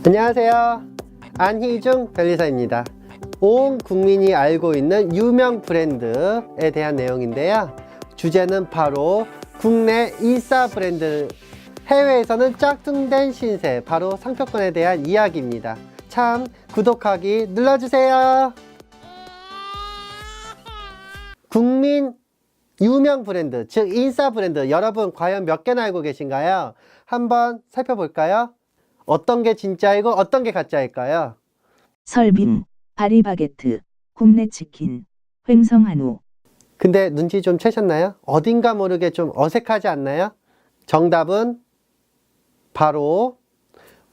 안녕하세요. 안희중 변리사입니다. 온 국민이 알고 있는 유명 브랜드에 대한 내용인데요. 주제는 바로 국내 인싸 브랜드, 해외에서는 짝퉁된 신세, 바로 상표권에 대한 이야기입니다. 참 구독하기 눌러주세요. 국민 유명 브랜드, 즉 인싸 브랜드, 여러분 과연 몇 개나 알고 계신가요? 한번 살펴볼까요? 어떤 게 진짜이고 어떤 게 가짜일까요? 설빙, 파리바게트, 굽네치킨, 횡성한우. 근데 눈치 좀 채셨나요? 어딘가 모르게 좀 어색하지 않나요? 정답은 바로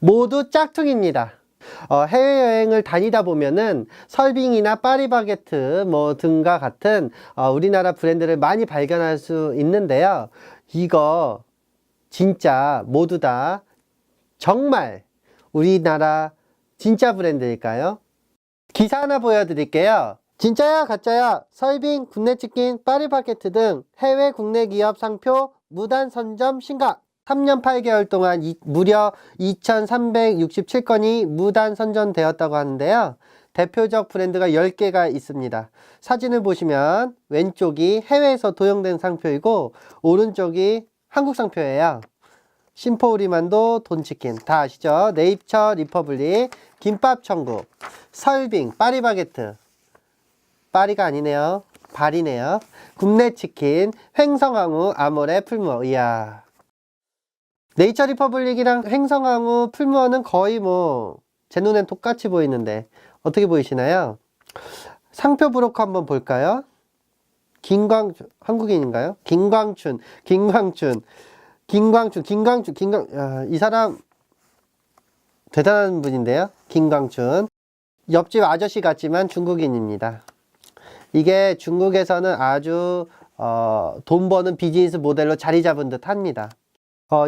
모두 짝퉁입니다. 해외여행을 다니다 보면은 설빙이나 파리바게트 등과 같은 우리나라 브랜드를 많이 발견할 수 있는데요. 이거 진짜 모두 다 정말 우리나라 진짜 브랜드일까요? 기사 하나 보여드릴게요. 진짜야 가짜야? 설빙, 굽네치킨, 파리바게트 등 해외 국내 기업 상표 무단 선점 심각. 3년 8개월 동안 무려 2,367건이 무단 선점되었다고 하는데요. 대표적 브랜드가 10개가 있습니다. 사진을 보시면 왼쪽이 해외에서 도용된 상표이고 오른쪽이 한국 상표예요. 심포우리만도, 돈치킨 다 아시죠? 네이처 리퍼블릭, 김밥천국, 설빙, 파리바게트, 파리가 아니네요, 발이네요. 굽네치킨, 횡성항우, 아모레, 풀무어. 이야, 네이처 리퍼블릭이랑 횡성항우, 풀무어는 거의 제 눈엔 똑같이 보이는데 어떻게 보이시나요? 상표 브로커 한번 볼까요? 김광춘, 한국인인가요? 김광춘, 이 사람 대단한 분인데요. 김광춘. 옆집 아저씨 같지만 중국인입니다. 이게 중국에서는 아주 돈 버는 비즈니스 모델로 자리 잡은 듯 합니다.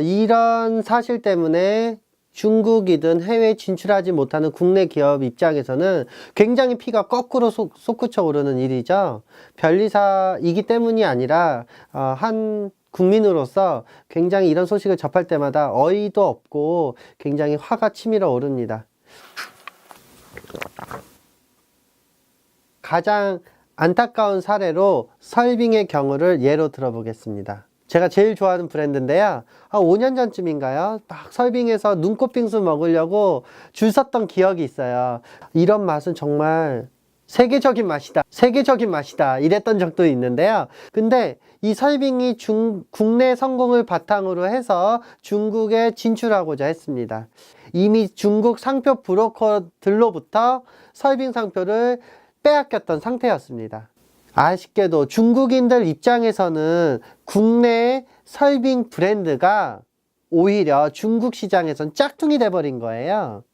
이런 사실 때문에 중국이든 해외에 진출하지 못하는 국내 기업 입장에서는 굉장히 피가 거꾸로 솟구쳐 오르는 일이죠. 변리사이기 때문이 아니라 한 국민으로서 굉장히 이런 소식을 접할 때마다 어이도 없고 굉장히 화가 치밀어 오릅니다. 가장 안타까운 사례로 설빙의 경우를 예로 들어보겠습니다. 제가 제일 좋아하는 브랜드인데요. 5년 전쯤인가요? 막 설빙에서 눈꽃 빙수 먹으려고 줄 섰던 기억이 있어요. 이런 맛은 정말 세계적인 맛이다 이랬던 적도 있는데요. 근데 이 설빙이 국내 성공을 바탕으로 해서 중국에 진출하고자 했습니다. 이미 중국 상표 브로커들로부터 설빙 상표를 빼앗겼던 상태였습니다. 아쉽게도 중국인들 입장에서는 국내 설빙 브랜드가 오히려 중국 시장에선 짝퉁이 돼버린 거예요.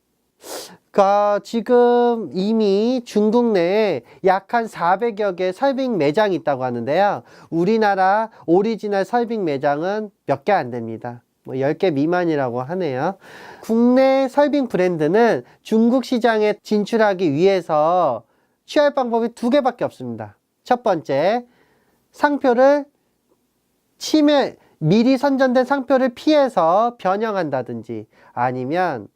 그러니까 지금 이미 중국 내에 약 한 400여 개 설빙 매장이 있다고 하는데요. 우리나라 오리지널 설빙 매장은 몇 개 안 됩니다. 10개 미만이라고 하네요. 국내 설빙 브랜드는 중국 시장에 진출하기 위해서 취할 방법이 2개밖에 없습니다. 첫 번째, 미리 선전된 상표를 피해서 변형한다든지 아니면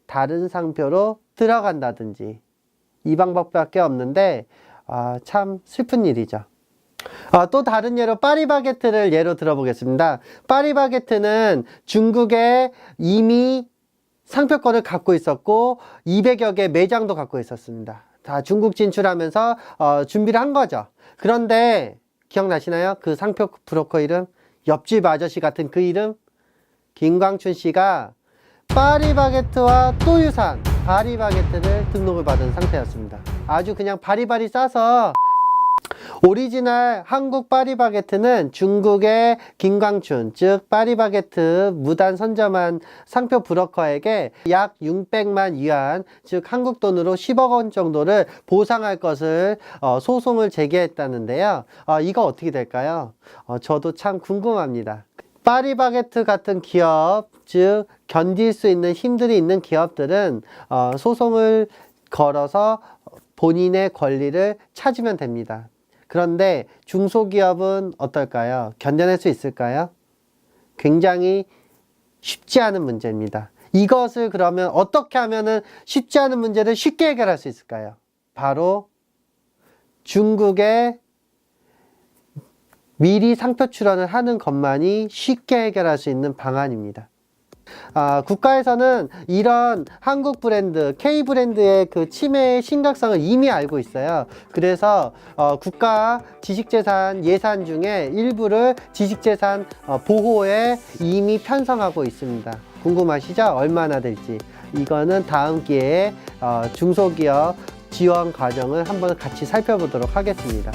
다른 상표로 들어간다든지, 이 방법밖에 없는데 참 슬픈 일이죠. 또 다른 예로 파리바게트를 예로 들어보겠습니다. 파리바게트는 중국에 이미 상표권을 갖고 있었고 200여 개 매장도 갖고 있었습니다. 다 중국 진출하면서 준비를 한 거죠. 그런데 기억나시나요? 그 상표 브로커 이름? 옆집 아저씨 같은 그 이름? 김광춘 씨가 파리바게트와 또 유사한 파리바게트를 등록을 받은 상태였습니다. 아주 그냥 바리바리 싸서 오리지널 한국 파리바게트는 중국의 김광춘, 즉 파리바게트 무단 선점한 상표 브로커에게 약 600만 위안, 즉 한국 돈으로 10억 원 정도를 보상할 것을 소송을 제기했다는데요. 이거 어떻게 될까요? 저도 참 궁금합니다. 파리바게트 같은 기업, 즉 견딜 수 있는 힘들이 있는 기업들은 소송을 걸어서 본인의 권리를 찾으면 됩니다. 그런데 중소기업은 어떨까요? 견뎌낼 수 있을까요? 굉장히 쉽지 않은 문제입니다. 이것을 그러면 어떻게 하면은 쉽지 않은 문제를 쉽게 해결할 수 있을까요? 바로 중국에 미리 상표 출원을 하는 것만이 쉽게 해결할 수 있는 방안입니다. 국가에서는 이런 한국 브랜드, K 브랜드의 그 침해의 심각성을 이미 알고 있어요. 그래서 국가 지식재산 예산 중에 일부를 지식재산 보호에 이미 편성하고 있습니다. 궁금하시죠? 얼마나 될지. 이거는 다음 기회에 중소기업 지원 과정을 한번 같이 살펴보도록 하겠습니다.